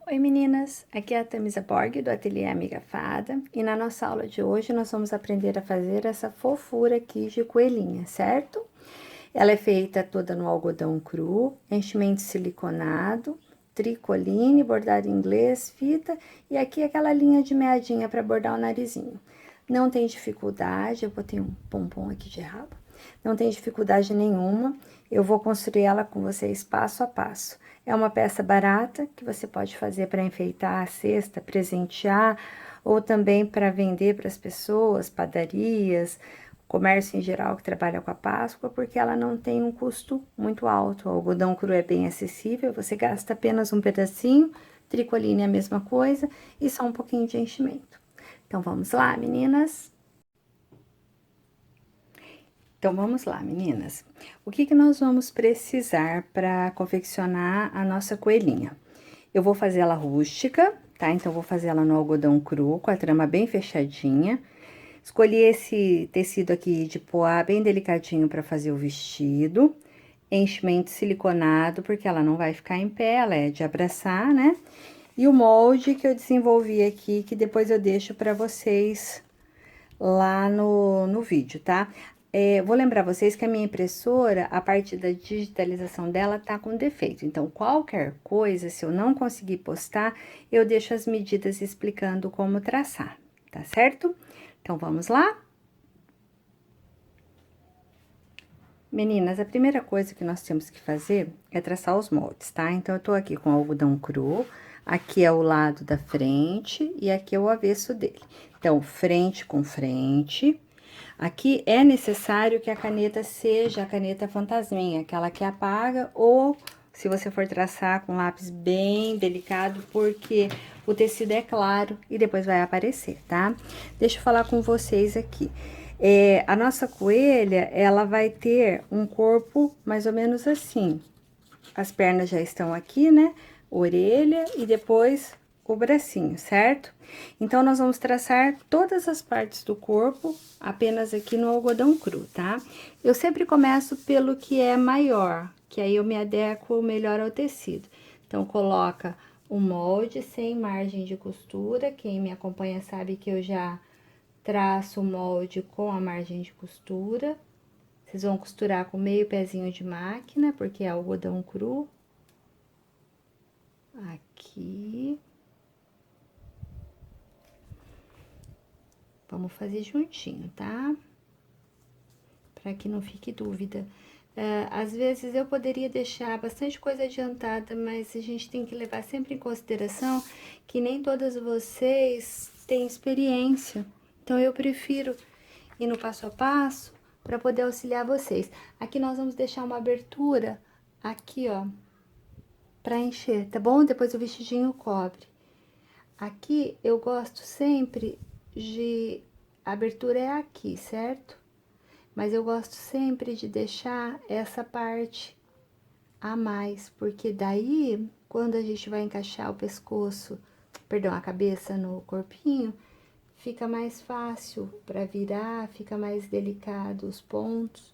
Oi meninas, aqui é a Tamisa Borg do Ateliê Amiga Fada e na nossa aula de hoje nós vamos aprender a fazer essa fofura aqui de coelhinha, certo? Ela é feita toda no algodão cru, enchimento siliconado, tricoline, bordado inglês, fita e aqui aquela linha de meadinha para bordar o narizinho. Não tem dificuldade, eu botei um pompom aqui de rabo, não tem dificuldade nenhuma, eu vou construir ela com vocês passo a passo. É uma peça barata que você pode fazer para enfeitar a cesta, presentear, ou também para vender para as pessoas, padarias, comércio em geral que trabalha com a Páscoa, porque ela não tem um custo muito alto. O algodão cru é bem acessível, você gasta apenas um pedacinho, tricoline é a mesma coisa, e só um pouquinho de enchimento. Então, vamos lá, meninas? Então, vamos lá, meninas. O que nós vamos precisar para confeccionar a nossa coelhinha? Eu vou fazer ela rústica, tá? Então, vou fazer ela no algodão cru, com a trama bem fechadinha. Escolhi esse tecido aqui de poá bem delicadinho para fazer o vestido. Enchimento siliconado, porque ela não vai ficar em pé, ela é de abraçar, né? E o molde que eu desenvolvi aqui, que depois eu deixo para vocês lá no vídeo, tá? Vou lembrar vocês que a minha impressora, a parte da digitalização dela tá com defeito. Então, qualquer coisa, se eu não conseguir postar, eu deixo as medidas explicando como traçar, tá certo? Então, vamos lá? Meninas, a primeira coisa que nós temos que fazer é traçar os moldes, tá? Então, eu tô aqui com algodão cru, aqui é o lado da frente e aqui é o avesso dele. Então, frente com frente. Aqui é necessário que a caneta seja a caneta fantasminha, aquela que apaga, ou se você for traçar com lápis bem delicado, porque o tecido é claro e depois vai aparecer, tá? Deixa eu falar com vocês aqui. A nossa coelha, ela vai ter um corpo mais ou menos assim. As pernas já estão aqui, né? Orelha e depois o bracinho, certo? Então, nós vamos traçar todas as partes do corpo apenas aqui no algodão cru, tá? Eu sempre começo pelo que é maior, que aí eu me adequo melhor ao tecido. Então, coloca o molde sem margem de costura. Quem me acompanha sabe que eu já traço o molde com a margem de costura. Vocês vão costurar com meio pezinho de máquina, porque é algodão cru. Aqui. Vamos fazer juntinho, tá? Pra que não fique dúvida. Às vezes eu poderia deixar bastante coisa adiantada, mas a gente tem que levar sempre em consideração que nem todas vocês têm experiência. Então, eu prefiro ir no passo a passo para poder auxiliar vocês. Aqui nós vamos deixar uma abertura aqui, ó, para encher, tá bom? Depois o vestidinho cobre. Aqui eu gosto sempre de... A abertura é aqui, certo? Mas eu gosto sempre de deixar essa parte a mais, porque daí, quando a gente vai encaixar o pescoço, perdão, a cabeça no corpinho, fica mais fácil para virar, fica mais delicado os pontos.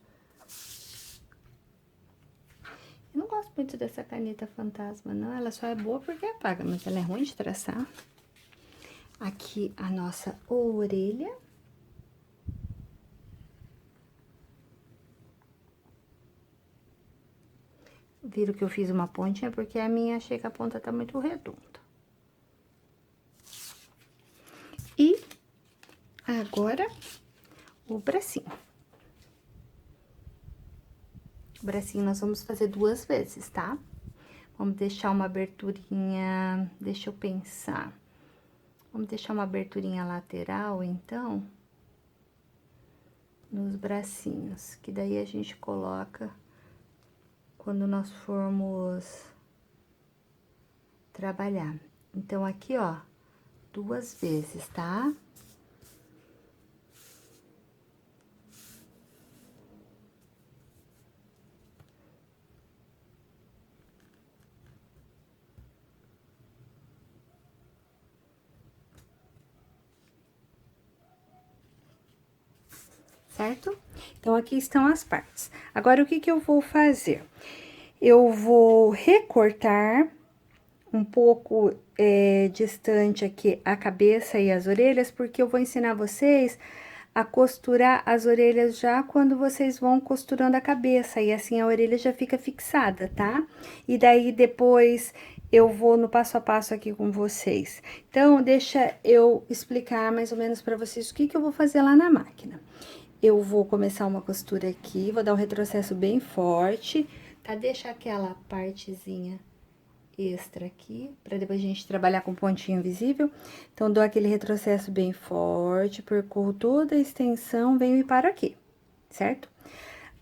Eu não gosto muito dessa caneta fantasma, não. Ela só é boa porque apaga, mas ela é ruim de traçar. Aqui a nossa orelha. Viram que eu fiz uma pontinha porque a minha achei que a ponta tá muito redonda. E agora o bracinho. O bracinho nós vamos fazer 2 vezes, tá? Vamos deixar uma aberturinha, deixa eu pensar. Vamos deixar uma aberturinha lateral, então, nos bracinhos, que daí a gente coloca quando nós formos trabalhar. Então, aqui, ó, 2 vezes, tá? Certo? Então, aqui estão as partes. Agora, o que eu vou fazer? Eu vou recortar um pouco distante aqui a cabeça e as orelhas, porque eu vou ensinar vocês a costurar as orelhas já quando vocês vão costurando a cabeça, e assim a orelha já fica fixada, tá? E daí depois eu vou no passo a passo aqui com vocês. Então, deixa eu explicar mais ou menos para vocês o que que eu vou fazer lá na máquina. Eu vou começar uma costura aqui, vou dar um retrocesso bem forte, tá? Deixa aquela partezinha extra aqui, para depois a gente trabalhar com pontinho visível. Então, dou aquele retrocesso bem forte, percorro toda a extensão, venho e paro aqui, certo?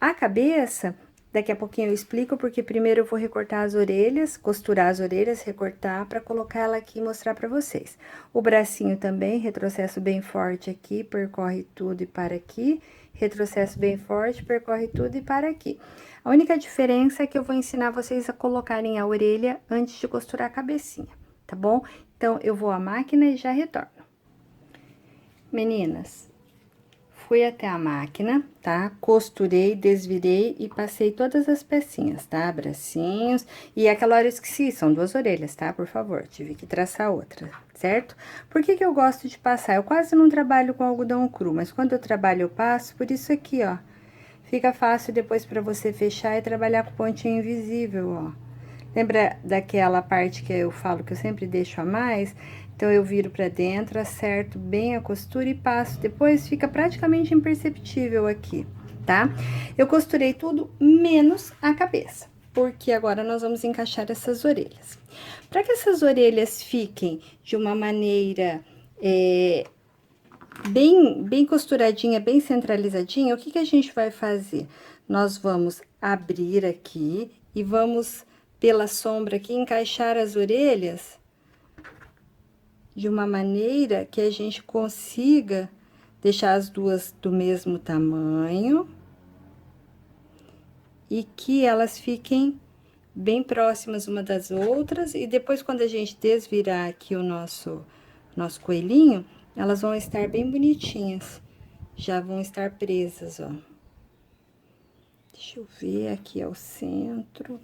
A cabeça, daqui a pouquinho eu explico, porque primeiro eu vou recortar as orelhas, costurar as orelhas, recortar, para colocar ela aqui e mostrar para vocês. O bracinho também, retrocesso bem forte aqui, percorre tudo e para aqui. Retrocesso bem forte, percorre tudo e para aqui. A única diferença é que eu vou ensinar vocês a colocarem a orelha antes de costurar a cabecinha, tá bom? Então, eu vou à máquina e já retorno. Meninas, fui até a máquina, tá? Costurei, desvirei e passei todas as pecinhas, tá? Bracinhos. E aquela hora eu esqueci, são 2 orelhas, tá? Por favor, tive que traçar outra, certo? Por que que eu gosto de passar? Eu quase não trabalho com algodão cru, mas quando eu trabalho eu passo, por isso aqui, ó. Fica fácil depois pra você fechar e trabalhar com pontinho invisível, ó. Lembra daquela parte que eu falo que eu sempre deixo a mais? Então, eu viro pra dentro, acerto bem a costura e passo. Depois, fica praticamente imperceptível aqui, tá? Eu costurei tudo menos a cabeça, porque agora nós vamos encaixar essas orelhas. Para que essas orelhas fiquem de uma maneira bem costuradinha, bem centralizadinha, o que que a gente vai fazer? Nós vamos abrir aqui e vamos, pela sombra aqui, encaixar as orelhas de uma maneira que a gente consiga deixar as duas do mesmo tamanho e que elas fiquem bem próximas uma das outras. E depois, quando a gente desvirar aqui o nosso coelhinho, elas vão estar bem bonitinhas, já vão estar presas, ó. Deixa eu ver, aqui é o centro.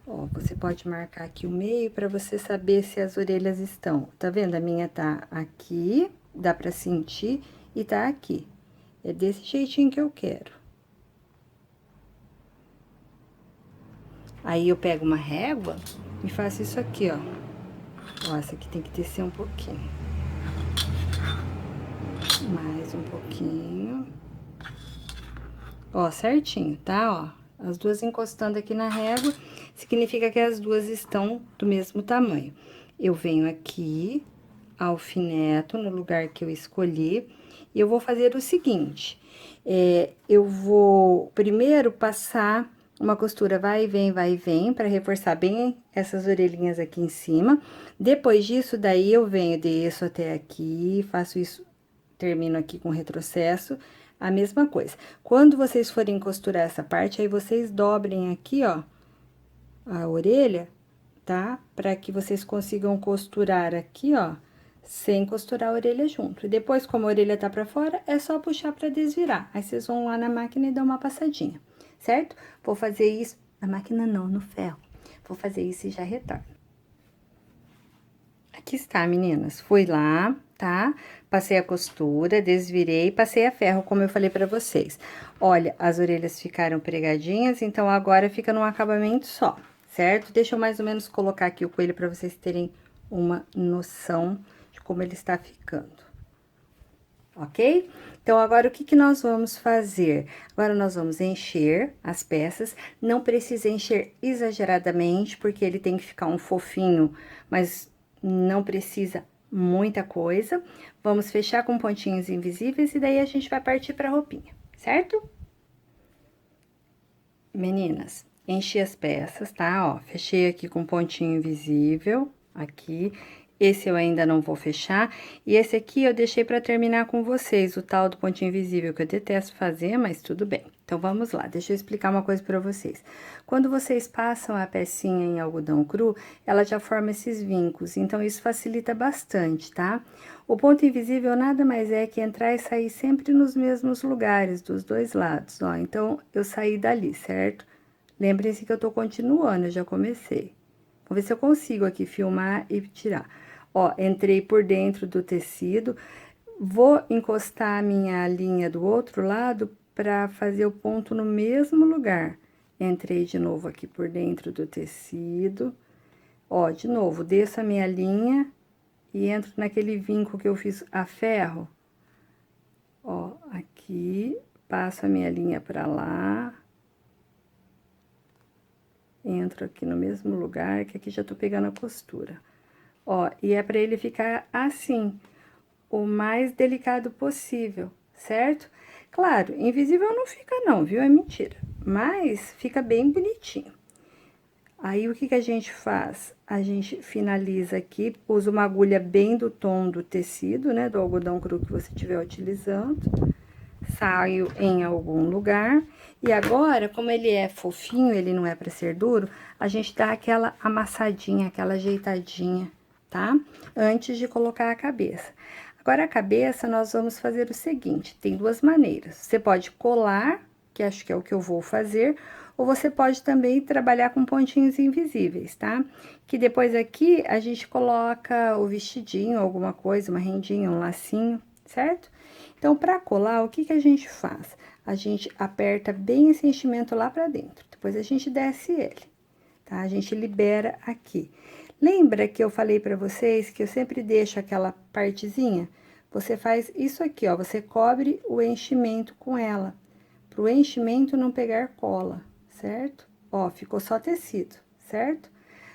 Ó, você pode marcar aqui o meio para você saber se as orelhas estão. Tá vendo? A minha tá aqui, dá pra sentir, e tá aqui. É desse jeitinho que eu quero. Aí, eu pego uma régua e faço isso aqui, ó. Ó, essa aqui tem que descer um pouquinho. Mais um pouquinho. Ó, certinho, tá? Ó. As duas encostando aqui na régua, significa que as duas estão do mesmo tamanho. Eu venho aqui, alfineto no lugar que eu escolhi, e eu vou fazer o seguinte: eu vou primeiro passar uma costura vai e vem, para reforçar bem essas orelhinhas aqui em cima. Depois disso, daí eu venho, desço até aqui, faço isso, termino aqui com retrocesso. A mesma coisa. Quando vocês forem costurar essa parte, aí vocês dobrem aqui, ó, a orelha, tá? Pra que vocês consigam costurar aqui, ó, sem costurar a orelha junto. E depois, como a orelha tá pra fora, é só puxar pra desvirar. Aí, vocês vão lá na máquina e dão uma passadinha, certo? Vou fazer isso... Na máquina não, no ferro. Vou fazer isso e já retorno. Aqui está, meninas. Fui lá, tá? Passei a costura, desvirei, passei a ferro, como eu falei pra vocês. Olha, as orelhas ficaram pregadinhas, então agora fica num acabamento só, certo? Deixa eu mais ou menos colocar aqui o coelho pra vocês terem uma noção de como ele está ficando. Ok? Então, agora, o que que nós vamos fazer? Agora, nós vamos encher as peças. Não precisa encher exageradamente, porque ele tem que ficar um fofinho, mas não precisa muita coisa. Vamos fechar com pontinhos invisíveis e daí a gente vai partir pra roupinha, certo? Meninas, enchi as peças, tá? Ó, fechei aqui com pontinho invisível, aqui. Esse eu ainda não vou fechar. E esse aqui eu deixei pra terminar com vocês, o tal do pontinho invisível, que eu detesto fazer, mas tudo bem. Então, vamos lá, deixa eu explicar uma coisa pra vocês. Quando vocês passam a pecinha em algodão cru, ela já forma esses vincos, então isso facilita bastante, tá? O ponto invisível nada mais é que entrar e sair sempre nos mesmos lugares, dos dois lados, ó. Então, eu saí dali, certo? Lembrem-se que eu tô continuando, eu já comecei. Vamos ver se eu consigo aqui filmar e tirar. Ó, entrei por dentro do tecido, vou encostar a minha linha do outro lado para fazer o ponto no mesmo lugar. Entrei de novo aqui por dentro do tecido. Ó, de novo, desço a minha linha e entro naquele vinco que eu fiz a ferro. Ó, aqui, passo a minha linha pra lá. Entro aqui no mesmo lugar, que aqui já tô pegando a costura. Ó, e é pra ele ficar assim, o mais delicado possível, certo? Claro, invisível não fica não, viu? É mentira. Mas fica bem bonitinho. Aí, o que que a gente faz? A gente finaliza aqui, usa uma agulha bem do tom do tecido, né? Do algodão cru que você estiver utilizando. Saio em algum lugar. E agora, como ele é fofinho, ele não é para ser duro, a gente dá aquela amassadinha, aquela ajeitadinha, tá? Antes de colocar a cabeça. Agora, a cabeça, nós vamos fazer o seguinte, tem duas maneiras. Você pode colar, que acho que é o que eu vou fazer, ou você pode também trabalhar com pontinhos invisíveis, tá? Que depois aqui, a gente coloca o vestidinho, alguma coisa, uma rendinha, um lacinho, certo? Então, para colar, o que que a gente faz? A gente aperta bem esse enchimento lá pra dentro, depois a gente desce ele, tá? A gente libera aqui. Lembra que eu falei pra vocês que eu sempre deixo aquela partezinha? Você faz isso aqui, ó, você cobre o enchimento com ela, pro enchimento não pegar cola, certo? Ó, ficou só tecido, certo?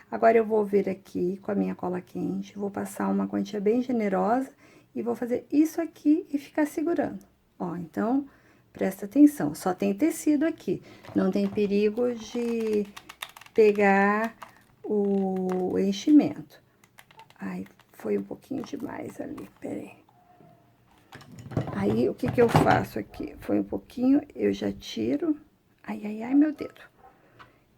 Agora, eu vou vir aqui com a minha cola quente, vou passar uma quantia bem generosa e vou fazer isso aqui e ficar segurando. Ó, então, presta atenção, só tem tecido aqui, não tem perigo de pegar o enchimento. Ai, foi um pouquinho demais ali, peraí. Aí, o que que eu faço aqui? Foi um pouquinho, eu já tiro. Ai, ai, ai, meu dedo.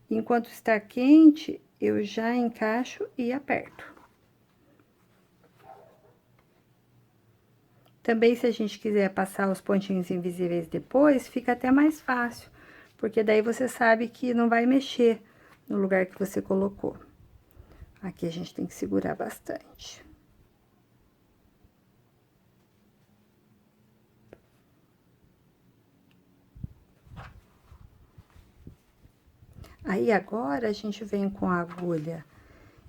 Enquanto está quente, eu já encaixo e aperto. Também, se a gente quiser passar os pontinhos invisíveis depois, fica até mais fácil, porque daí você sabe que não vai mexer no lugar que você colocou. Aqui a gente tem que segurar bastante. Aí, agora, a gente vem com a agulha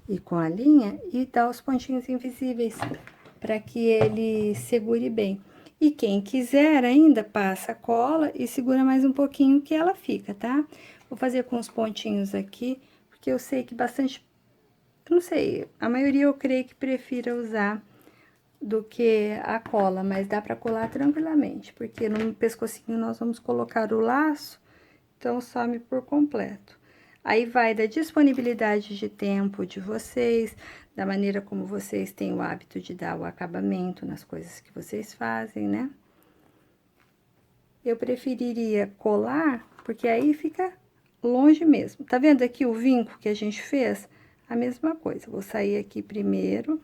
e com a linha e dá os pontinhos invisíveis, para que ele segure bem. E quem quiser ainda, passa a cola e segura mais um pouquinho que ela fica, tá? Vou fazer com os pontinhos aqui, porque eu sei que bastante, eu não sei, a maioria eu creio que prefira usar do que a cola, mas dá pra colar tranquilamente, porque no pescocinho nós vamos colocar o laço, então some por completo. Aí vai da disponibilidade de tempo de vocês, da maneira como vocês têm o hábito de dar o acabamento nas coisas que vocês fazem, né? Eu preferiria colar, porque aí fica longe mesmo. Tá vendo aqui o vinco que a gente fez? A mesma coisa. Vou sair aqui primeiro,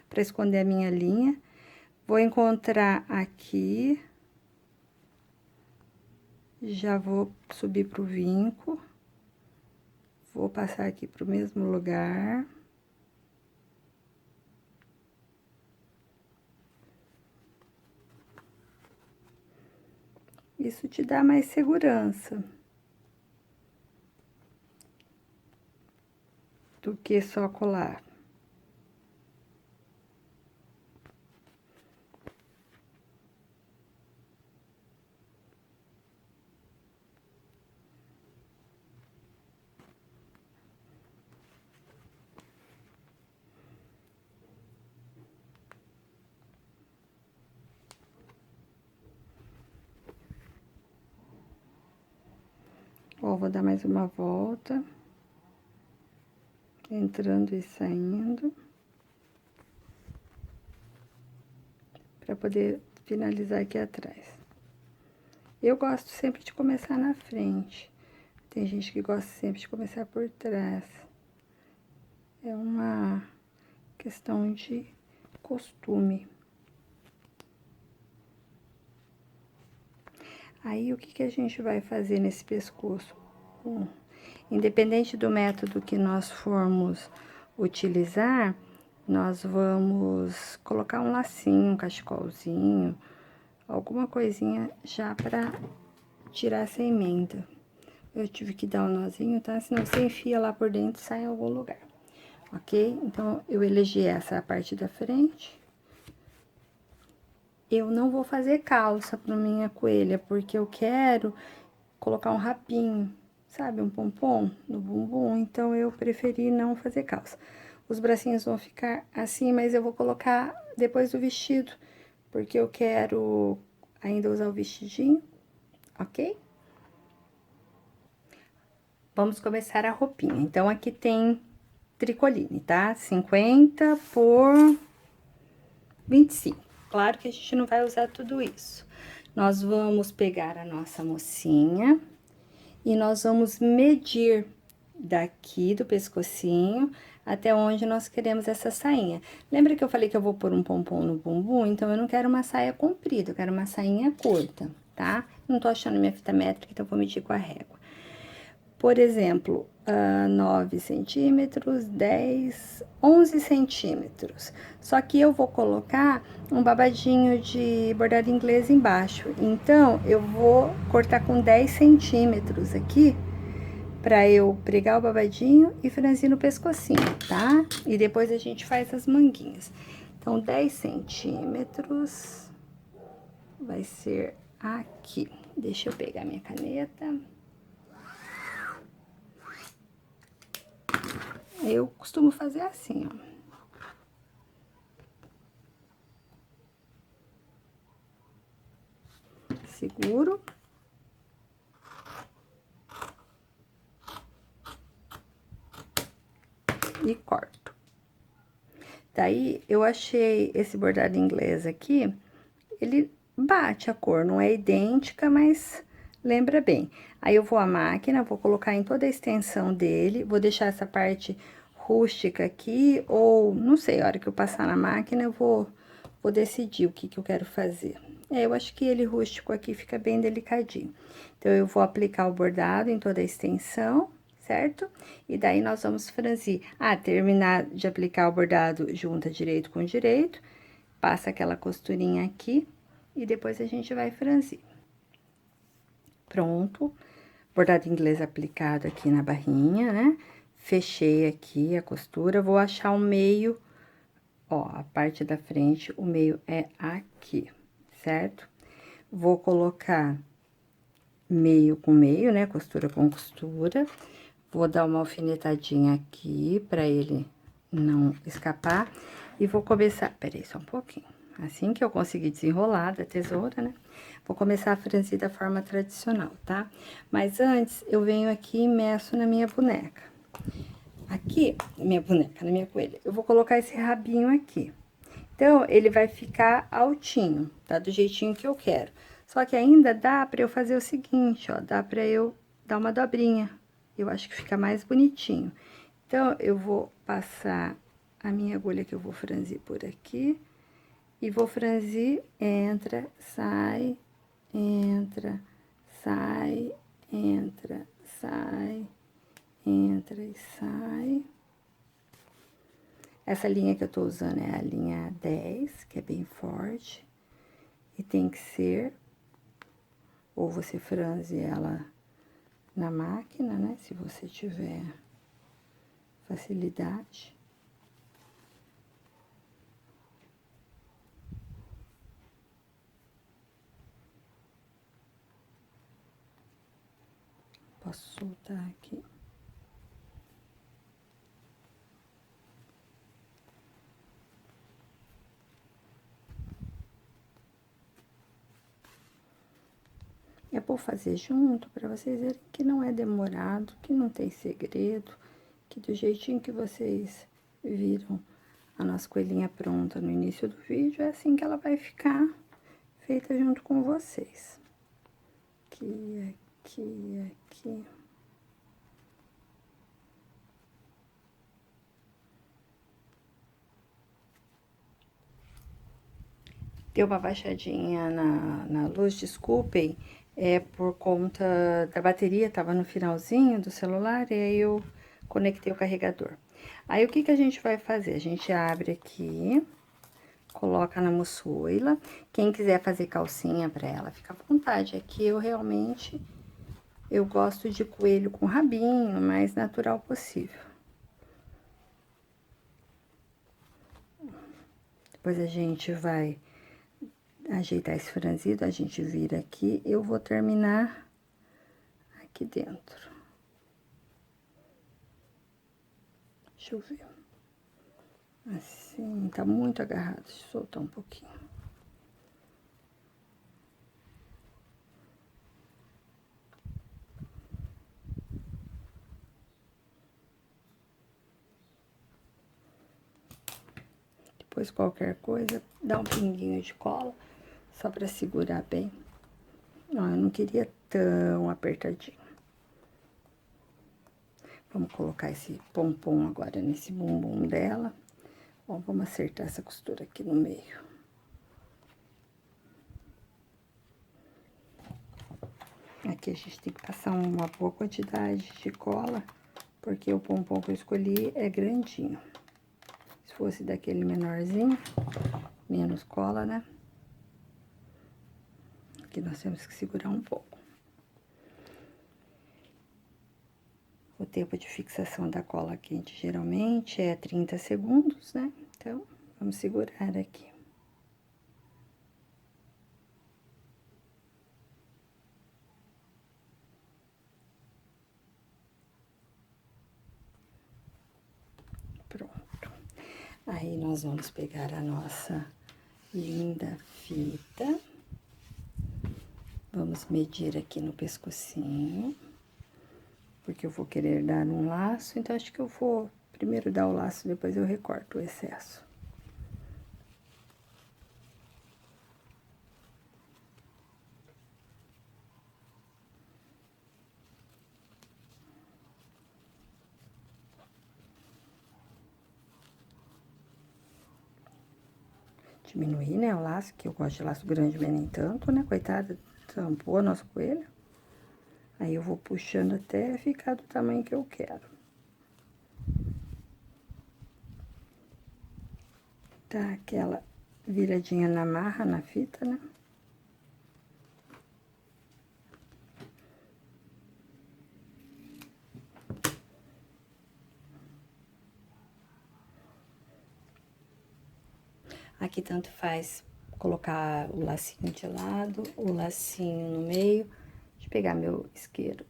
para esconder a minha linha. Vou encontrar aqui. Já vou subir pro vinco. Vou passar aqui pro mesmo lugar. Isso te dá mais segurança do que só colar. Ó, vou dar mais uma volta. Entrando e saindo. Pra poder finalizar aqui atrás. Eu gosto sempre de começar na frente. Tem gente que gosta sempre de começar por trás. É uma questão de costume. Aí, o que que a gente vai fazer nesse pescoço? Independente do método que nós formos utilizar, nós vamos colocar um lacinho, um cachecolzinho, alguma coisinha já pra tirar essa emenda. Eu tive que dar um nozinho, tá? Senão você enfia lá por dentro e sai em algum lugar, ok? Então, eu elegi essa parte da frente. Eu não vou fazer calça pra minha coelha, porque eu quero colocar um rapinho, sabe? Um pompom no bumbum, então eu preferi não fazer calça. Os bracinhos vão ficar assim, mas eu vou colocar depois do vestido, porque eu quero ainda usar o vestidinho, ok? Vamos começar a roupinha. Então, aqui tem tricoline, tá? 50 por 25. Claro que a gente não vai usar tudo isso. Nós vamos pegar a nossa mocinha e nós vamos medir daqui do pescocinho até onde nós queremos essa sainha. Lembra que eu falei que eu vou pôr um pompom no bumbum? Então, eu não quero uma saia comprida, eu quero uma sainha curta, tá? Não tô achando minha fita métrica, então eu vou medir com a régua. Por exemplo, 9 centímetros, 10, 11 centímetros. Só que eu vou colocar um babadinho de bordado inglês embaixo. Então, eu vou cortar com 10 centímetros aqui, pra eu pregar o babadinho e franzir no pescocinho, tá? E depois a gente faz as manguinhas. Então, 10 centímetros vai ser aqui. Deixa eu pegar minha caneta. Eu costumo fazer assim, ó. Seguro. E corto. Daí, eu achei esse bordado inglês aqui, ele bate a cor, não é idêntica, mas lembra bem. Aí, eu vou à máquina, vou colocar em toda a extensão dele, vou deixar essa parte rústica aqui, ou, não sei, a hora que eu passar na máquina, eu vou decidir o que eu quero fazer. Eu acho que ele rústico aqui fica bem delicadinho. Então, eu vou aplicar o bordado em toda a extensão, certo? E daí, nós vamos franzir. Terminar de aplicar o bordado, junta direito com direito, passa aquela costurinha aqui, e depois a gente vai franzir. Pronto. Bordado inglês aplicado aqui na barrinha, né? Fechei aqui a costura, vou achar o meio, ó, a parte da frente, o meio é aqui, certo? Vou colocar meio com meio, né? Costura com costura. Vou dar uma alfinetadinha aqui pra ele não escapar. E vou começar... Peraí, só um pouquinho. Assim que eu conseguir desenrolar da tesoura, né? Vou começar a franzir da forma tradicional, tá? Mas antes, eu venho aqui e meço na minha boneca. Aqui, na minha boneca, na minha coelha, eu vou colocar esse rabinho aqui. Então, ele vai ficar altinho, tá? Do jeitinho que eu quero. Só que ainda dá pra eu fazer o seguinte, ó, dá pra eu dar uma dobrinha. Eu acho que fica mais bonitinho. Então, eu vou passar a minha agulha que eu vou franzir por aqui. E vou franzir, entra, sai, entra, sai, entra, sai, entra e sai. Essa linha que eu tô usando é a linha 10, que é bem forte. E tem que ser, ou você franze ela na máquina, né? Se você tiver facilidade. Posso soltar aqui. É por fazer junto, para vocês verem que não é demorado, que não tem segredo, que do jeitinho que vocês viram a nossa coelhinha pronta no início do vídeo, é assim que ela vai ficar feita junto com vocês. Aqui, aqui, aqui. Deu uma baixadinha na luz, desculpem. é por conta da bateria, tava no finalzinho do celular, e aí eu conectei o carregador. Aí, o que que a gente vai fazer? A gente abre aqui, coloca na moçoila. Quem quiser fazer calcinha pra ela, fica à vontade. Aqui eu realmente, eu gosto de coelho com rabinho, o mais natural possível. Depois a gente vai ajeitar esse franzido, a gente vira aqui. Eu vou terminar aqui dentro. Deixa eu ver. Assim, tá muito agarrado. Deixa eu soltar um pouquinho. Depois, qualquer coisa, dá um pinguinho de cola, só pra segurar bem. Ó, eu não queria tão apertadinho. Vamos colocar esse pompom agora nesse bumbum dela. Ó, vamos acertar essa costura aqui no meio. Aqui a gente tem que passar uma boa quantidade de cola, porque o pompom que eu escolhi é grandinho. Se fosse daquele menorzinho, menos cola, né? Aqui nós temos que segurar um pouco. O tempo de fixação da cola quente geralmente é 30 segundos, né? Então, vamos segurar aqui. Pronto. Aí, nós vamos pegar a nossa linda fita. Vamos medir aqui no pescocinho, porque eu vou querer dar um laço, então acho que eu vou primeiro dar o laço, depois eu recorto o excesso. Diminuir, né, o laço, que eu gosto de laço grande, mas nem tanto, né, coitada, tampou a nossa coelha. Aí, eu vou puxando até ficar do tamanho que eu quero. Tá aquela viradinha na marra, na fita, né? Aqui tanto faz colocar o lacinho de lado, o lacinho no meio. Deixa eu pegar meu isqueiro.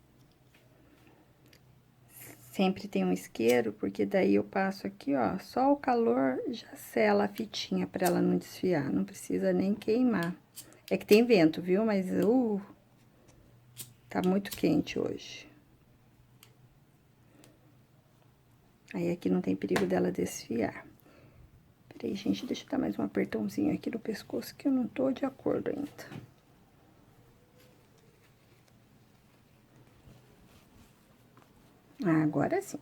Sempre tem um isqueiro, porque daí eu passo aqui, ó, só o calor já sela a fitinha pra ela não desfiar, não precisa nem queimar. É que tem vento, viu? Mas, tá muito quente hoje. Aí, aqui não tem perigo dela desfiar. Peraí, gente, deixa eu dar mais um apertãozinho aqui no pescoço, que eu não tô de acordo ainda. Agora sim.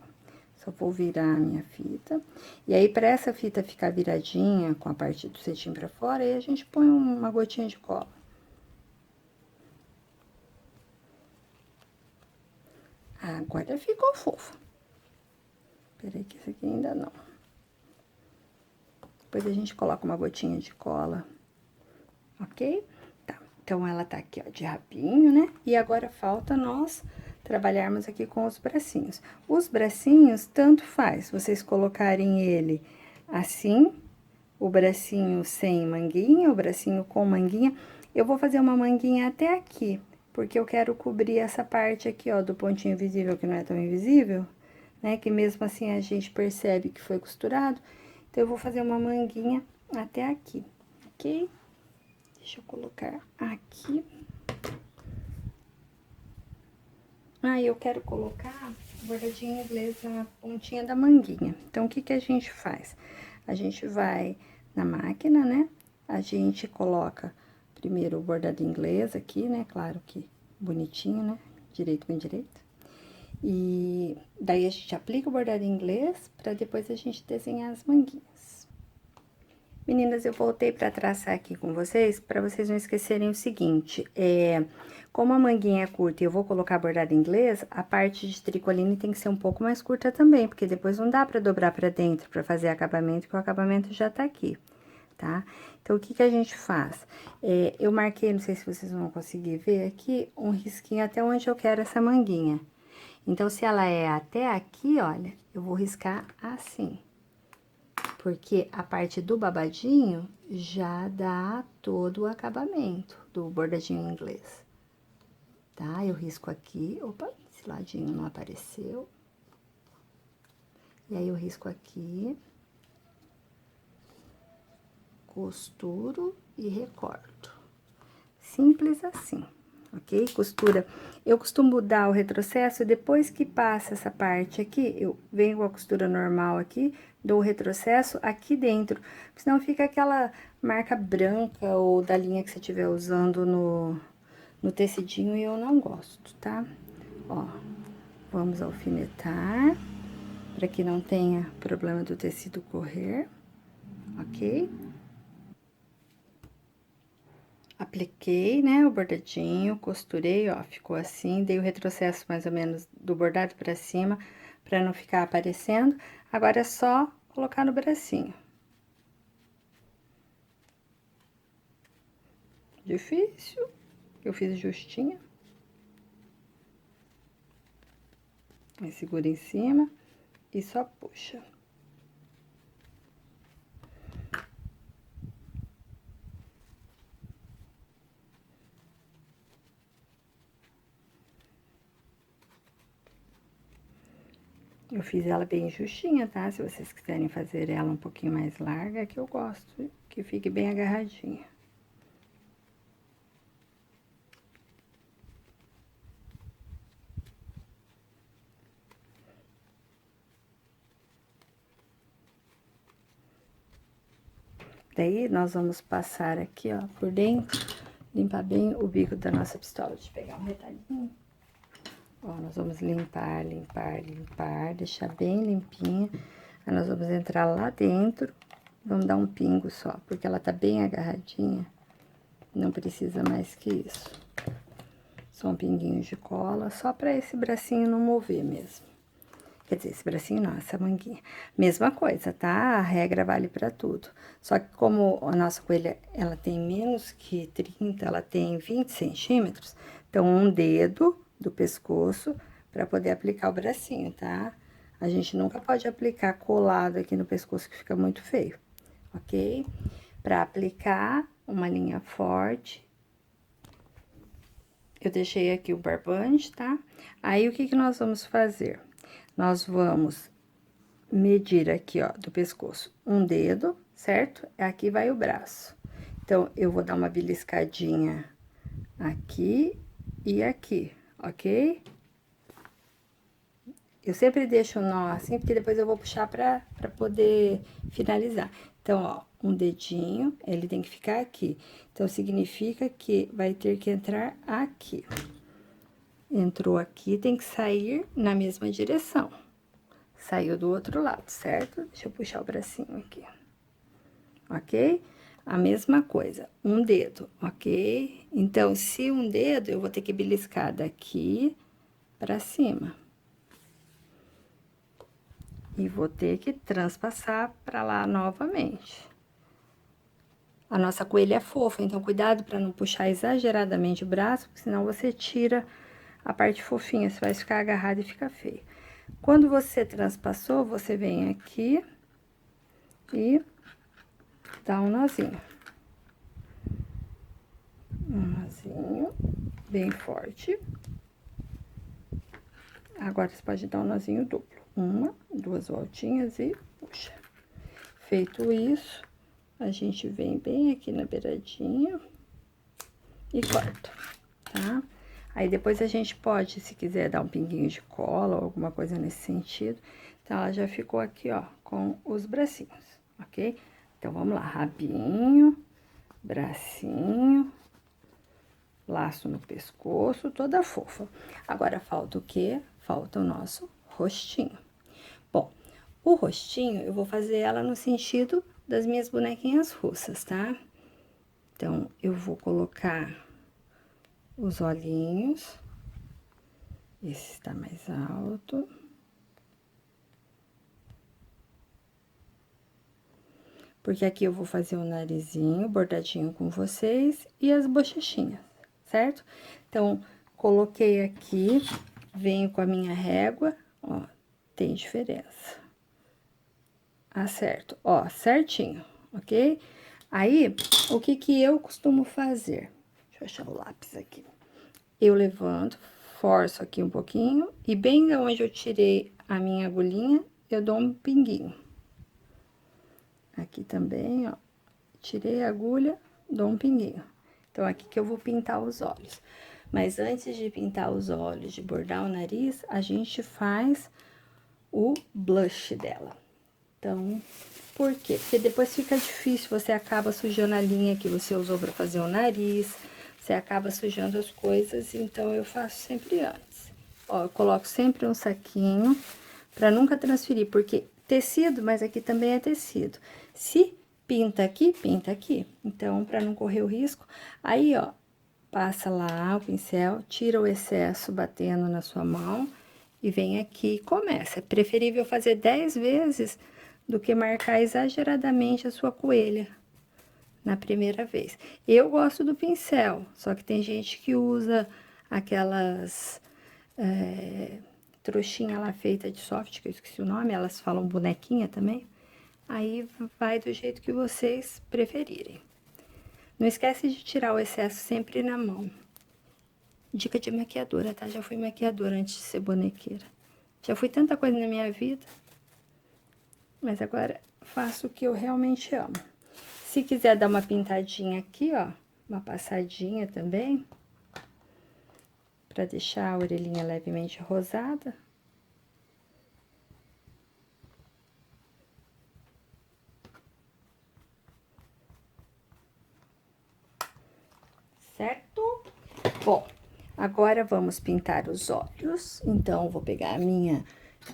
Só vou virar a minha fita. E aí, pra essa fita ficar viradinha, com a parte do cetim pra fora, aí a gente põe uma gotinha de cola. Agora ficou fofo. Peraí que esse aqui ainda não. Depois a gente coloca uma gotinha de cola, ok? Tá, então ela tá aqui, ó, de rabinho, né? E agora falta nós trabalharmos aqui com os bracinhos. Os bracinhos, tanto faz vocês colocarem ele assim, o bracinho sem manguinha, o bracinho com manguinha. Eu vou fazer uma manguinha até aqui, porque eu quero cobrir essa parte aqui, ó, do pontinho invisível, que não é tão invisível, né? Que mesmo assim a gente percebe que foi costurado. Então, eu vou fazer uma manguinha até aqui, ok? Deixa eu colocar aqui. Aí, eu quero colocar bordadinho inglês na pontinha da manguinha. Então, o que que a gente faz? A gente vai na máquina, né? A gente coloca primeiro o bordado inglês aqui, né? Claro que bonitinho, né? Direito com direito. E daí, a gente aplica o bordado inglês pra depois a gente desenhar as manguinhas. Meninas, eu voltei para traçar aqui com vocês, para vocês não esquecerem o seguinte, Como a manguinha é curta e eu vou colocar bordado inglês, a parte de tricoline tem que ser um pouco mais curta também, porque depois não dá pra dobrar pra dentro pra fazer acabamento, que o acabamento já tá aqui, tá? Então, o que que a gente faz? Eu marquei, não sei se vocês vão conseguir ver aqui, um risquinho até onde eu quero essa manguinha. Então, se ela é até aqui, olha, eu vou riscar assim. Porque a parte do babadinho já dá todo o acabamento do bordadinho inglês. Tá? Eu risco aqui, opa, esse ladinho não apareceu. E aí, eu risco aqui, costuro e recorto. Simples assim, ok? Costura. Eu costumo dar o retrocesso depois que passa essa parte aqui, eu venho com a costura normal aqui, dou o retrocesso aqui dentro, senão fica aquela marca branca ou da linha que você estiver usando no tecidinho e eu não gosto, tá? Ó, vamos alfinetar, para que não tenha problema do tecido correr, ok? Apliquei, né, o bordadinho, costurei, ó, ficou assim, dei o retrocesso mais ou menos do bordado pra cima, pra não ficar aparecendo. Agora é só colocar no bracinho. Difícil, eu fiz justinha. Aí segura em cima e só puxa. Eu fiz ela bem justinha, tá? Se vocês quiserem fazer ela um pouquinho mais larga, que eu gosto que fique bem agarradinha. Daí, nós vamos passar aqui, ó, por dentro, limpar bem o bico da nossa pistola. Deixa eu pegar um retalhinho. Ó, nós vamos limpar, limpar, limpar, deixar bem limpinha. Aí, nós vamos entrar lá dentro, vamos dar um pingo só, porque ela tá bem agarradinha. Não precisa mais que isso. Só um pinguinho de cola, só pra esse bracinho não mover mesmo. Quer dizer, esse bracinho não, essa manguinha. Mesma coisa, tá? A regra vale pra tudo. Só que como a nossa coelha, ela tem menos que 30, ela tem 20 centímetros, então um dedo do pescoço pra poder aplicar o bracinho, tá? A gente nunca pode aplicar colado aqui no pescoço, que fica muito feio, ok? Pra aplicar uma linha forte, eu deixei aqui o barbante, tá? Aí, o que que nós vamos fazer? Nós vamos medir aqui, ó, do pescoço, um dedo, certo? Aqui vai o braço. Então, eu vou dar uma beliscadinha aqui e aqui, ok? Eu sempre deixo o nó assim, porque depois eu vou puxar pra poder finalizar. Então, ó, um dedinho, ele tem que ficar aqui. Então, significa que vai ter que entrar aqui. Entrou aqui, tem que sair na mesma direção. Saiu do outro lado, certo? Deixa eu puxar o bracinho aqui. Ok? A mesma coisa, um dedo, ok? Então, se um dedo, eu vou ter que beliscar daqui pra cima. E vou ter que transpassar pra lá novamente. A nossa coelha é fofa, então cuidado pra não puxar exageradamente o braço, porque senão você tira a parte fofinha, você vai ficar agarrado e fica feio. Quando você transpassou, você vem aqui e dá um nozinho. Um nozinho bem forte. Agora, você pode dar um nozinho duplo. Uma, duas voltinhas e puxa. Feito isso, a gente vem bem aqui na beiradinha e corta, tá? Aí, depois a gente pode, se quiser, dar um pinguinho de cola ou alguma coisa nesse sentido. Então, ela já ficou aqui, ó, com os bracinhos, ok? Então, vamos lá, rabinho, bracinho, laço no pescoço, toda fofa. Agora, falta o quê? Falta o nosso rostinho. Bom, o rostinho, eu vou fazer ela no sentido das minhas bonequinhas russas, tá? Então, eu vou colocar os olhinhos. Esse está mais alto. Porque aqui eu vou fazer o narizinho bordadinho com vocês e as bochechinhas, certo? Então, coloquei aqui, venho com a minha régua, ó, tem diferença. Acerto, ó, certinho, ok? Aí, o que que eu costumo fazer? Deixa eu achar o lápis aqui. Eu levanto, forço aqui um pouquinho, e bem onde eu tirei a minha agulhinha, eu dou um pinguinho. Aqui também, ó, tirei a agulha, dou um pinguinho. Então, aqui que eu vou pintar os olhos. Mas antes de pintar os olhos, de bordar o nariz, a gente faz o blush dela. Então, por quê? Porque depois fica difícil, você acaba sujando a linha que você usou pra fazer o nariz, você acaba sujando as coisas, então eu faço sempre antes. Ó, eu coloco sempre um saquinho pra nunca transferir, porque tecido, mas aqui também é tecido. Se pinta aqui, então pra não correr o risco, aí ó, passa lá o pincel, tira o excesso batendo na sua mão e vem aqui e começa. É preferível fazer 10 vezes do que marcar exageradamente a sua coelha na primeira vez. Eu gosto do pincel, só que tem gente que usa aquelas trouxinha lá feita de soft, que eu esqueci o nome, elas falam bonequinha também. Aí vai do jeito que vocês preferirem. Não esquece de tirar o excesso sempre na mão. Dica de maquiadora, tá? Já fui maquiadora antes de ser bonequeira. Já fui tanta coisa na minha vida, mas agora faço o que eu realmente amo. Se quiser dar uma pintadinha aqui, ó, uma passadinha também, pra deixar a orelhinha levemente rosada. Certo? Bom, agora vamos pintar os olhos. Então, vou pegar a minha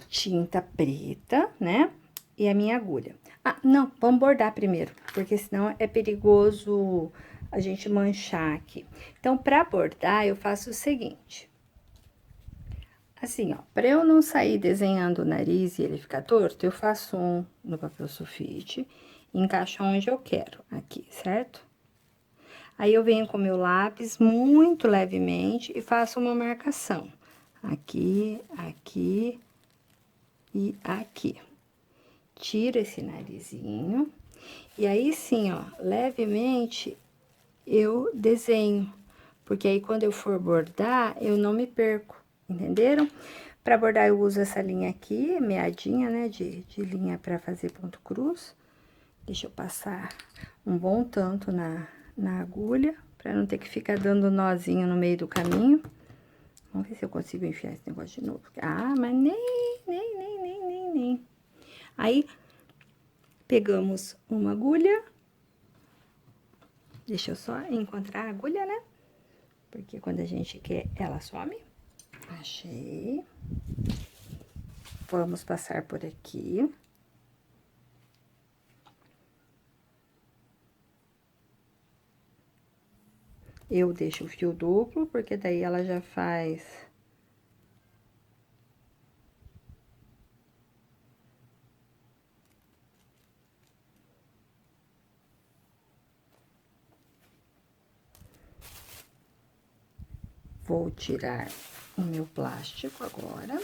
tinta preta, né? E a minha agulha. Ah, não, vamos bordar primeiro, porque senão é perigoso a gente manchar aqui. Então, pra bordar, eu faço o seguinte. Assim, ó, pra eu não sair desenhando o nariz e ele ficar torto, eu faço um no papel sulfite, encaixo onde eu quero, aqui, certo? Aí, eu venho com meu lápis muito levemente e faço uma marcação. Aqui, aqui e aqui. Tiro esse narizinho. E aí, sim, ó, levemente eu desenho. Porque aí, quando eu for bordar, eu não me perco, entenderam? Pra bordar, eu uso essa linha aqui, meadinha, né, de linha pra fazer ponto cruz. Deixa eu passar um bom tanto na agulha, pra não ter que ficar dando nozinho no meio do caminho. Vamos ver se eu consigo enfiar esse negócio de novo. Ah, mas nem. Aí, pegamos uma agulha. Deixa eu só encontrar a agulha, né? Porque quando a gente quer, ela some. Achei. Vamos passar por aqui. Eu deixo o fio duplo, porque daí ela já faz... Vou tirar o meu plástico agora.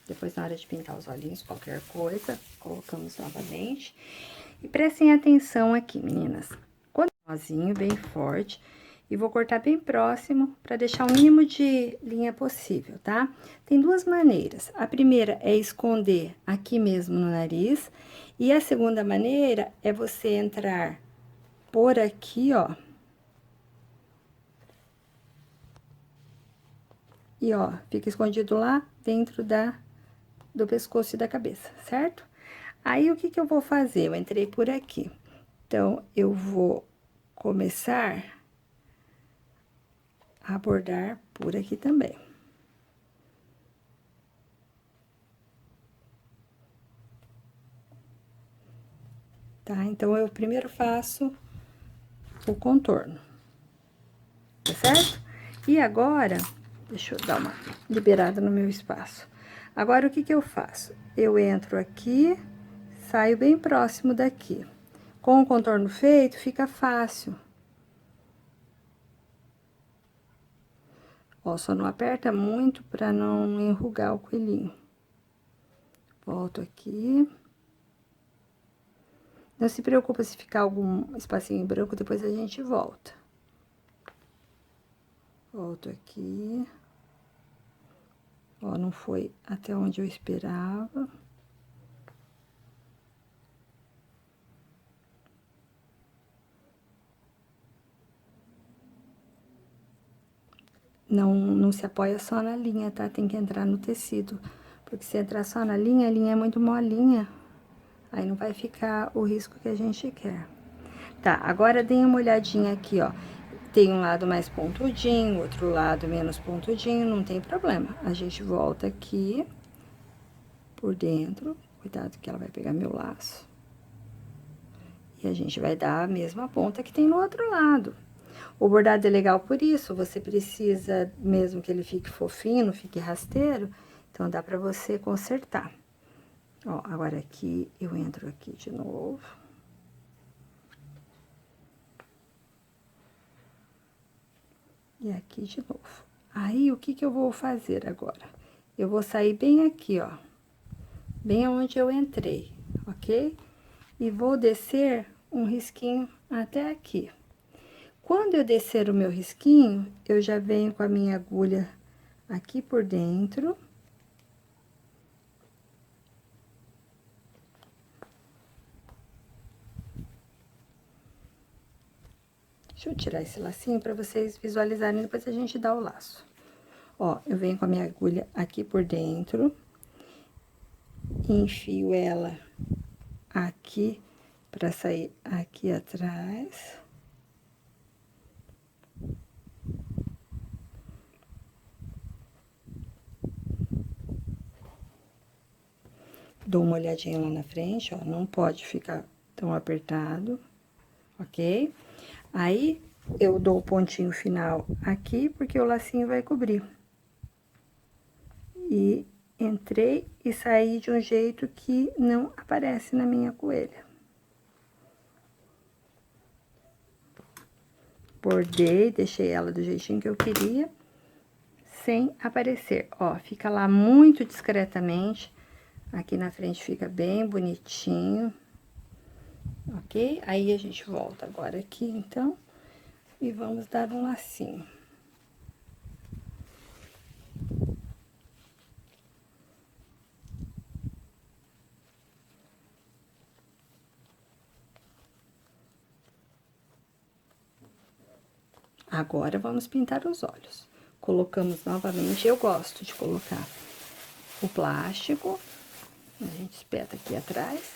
Depois, na hora de pintar os olhinhos, qualquer coisa, colocamos novamente. E prestem atenção aqui, meninas. Quando o nozinho bem forte, e vou cortar bem próximo para deixar o mínimo de linha possível, tá? Tem duas maneiras. A primeira é esconder aqui mesmo no nariz, e a segunda maneira é você entrar por aqui, ó. E, ó, fica escondido lá dentro do pescoço e da cabeça, certo? Aí, o que que eu vou fazer? Eu entrei por aqui. Então, eu vou começar a bordar por aqui também. Tá? Então, eu primeiro faço o contorno, tá certo? E agora, deixa eu dar uma liberada no meu espaço. Agora, o que que eu faço? Eu entro aqui, saio bem próximo daqui. Com o contorno feito, fica fácil. Ó, só não aperta muito pra não enrugar o coelhinho. Volto aqui. Não se preocupa se ficar algum espacinho branco, depois a gente volta. Volto aqui. Ó, não foi até onde eu esperava. Não se apoia só na linha, tá? Tem que entrar no tecido. Porque se entrar só na linha, a linha é muito molinha. Aí não vai ficar o risco que a gente quer. Tá, agora dê uma olhadinha aqui, ó. Tem um lado mais pontudinho, outro lado menos pontudinho, não tem problema. A gente volta aqui por dentro. Cuidado que ela vai pegar meu laço. E a gente vai dar a mesma ponta que tem no outro lado. O bordado é legal por isso, você precisa, mesmo que ele fique fofinho, não fique rasteiro, então dá pra você consertar. Ó, agora aqui, eu entro aqui de novo. E aqui de novo. Aí, o que que eu vou fazer agora? Eu vou sair bem aqui, ó. Bem onde eu entrei, ok? E vou descer um risquinho até aqui. Quando eu descer o meu risquinho, eu já venho com a minha agulha aqui por dentro. Deixa eu tirar esse lacinho para vocês visualizarem, depois a gente dá o laço. Ó, eu venho com a minha agulha aqui por dentro, enfio ela aqui para sair aqui atrás. Dou uma olhadinha lá na frente, ó, não pode ficar tão apertado, ok? Aí, eu dou o pontinho final aqui, porque o lacinho vai cobrir. E entrei e saí de um jeito que não aparece na minha coelha. Bordei, deixei ela do jeitinho que eu queria, sem aparecer. Ó, fica lá muito discretamente. Aqui na frente fica bem bonitinho, ok? Aí, a gente volta agora aqui, então, e vamos dar um lacinho. Agora, vamos pintar os olhos. Colocamos novamente, eu gosto de colocar o plástico, a gente espeta aqui atrás.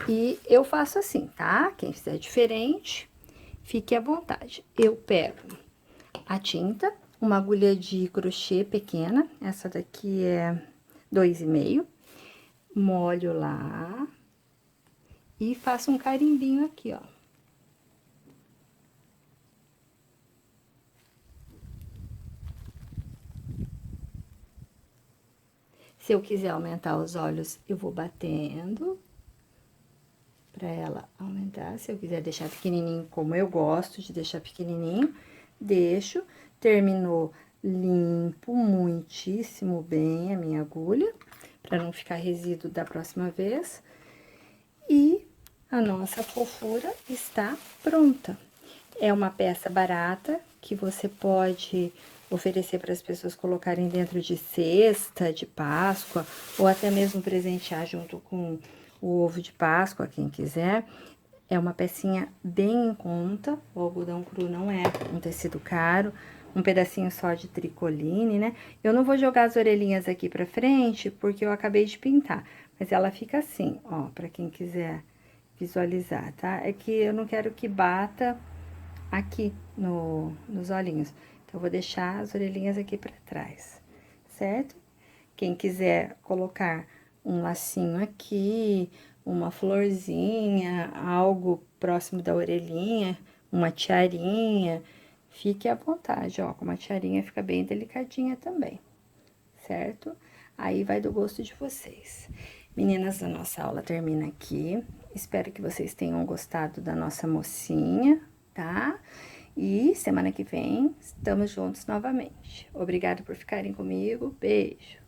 E eu faço assim, tá? Quem fizer diferente, fique à vontade. Eu pego a tinta, uma agulha de crochê pequena, essa daqui é 2,5, molho lá e faço um carimbinho aqui, ó. Se eu quiser aumentar os olhos, eu vou batendo pra ela aumentar. Se eu quiser deixar pequenininho, como eu gosto de deixar pequenininho, deixo. Terminou, limpo muitíssimo bem a minha agulha, pra não ficar resíduo da próxima vez. E a nossa fofura está pronta. É uma peça barata que você pode oferecer para as pessoas colocarem dentro de cesta de Páscoa, ou até mesmo presentear junto com o ovo de Páscoa, quem quiser. É uma pecinha bem em conta, o algodão cru não é um tecido caro, um pedacinho só de tricoline, né? Eu não vou jogar as orelhinhas aqui pra frente, porque eu acabei de pintar, mas ela fica assim, ó, pra quem quiser visualizar, tá? É que eu não quero que bata aqui nos olhinhos. Então, eu vou deixar as orelhinhas aqui pra trás, certo? Quem quiser colocar um lacinho aqui, uma florzinha, algo próximo da orelhinha, uma tiarinha, fique à vontade, ó, com uma tiarinha fica bem delicadinha também, certo? Aí vai do gosto de vocês. Meninas, a nossa aula termina aqui. Espero que vocês tenham gostado da nossa mocinha, tá? E semana que vem estamos juntos novamente. Obrigada por ficarem comigo. Beijo!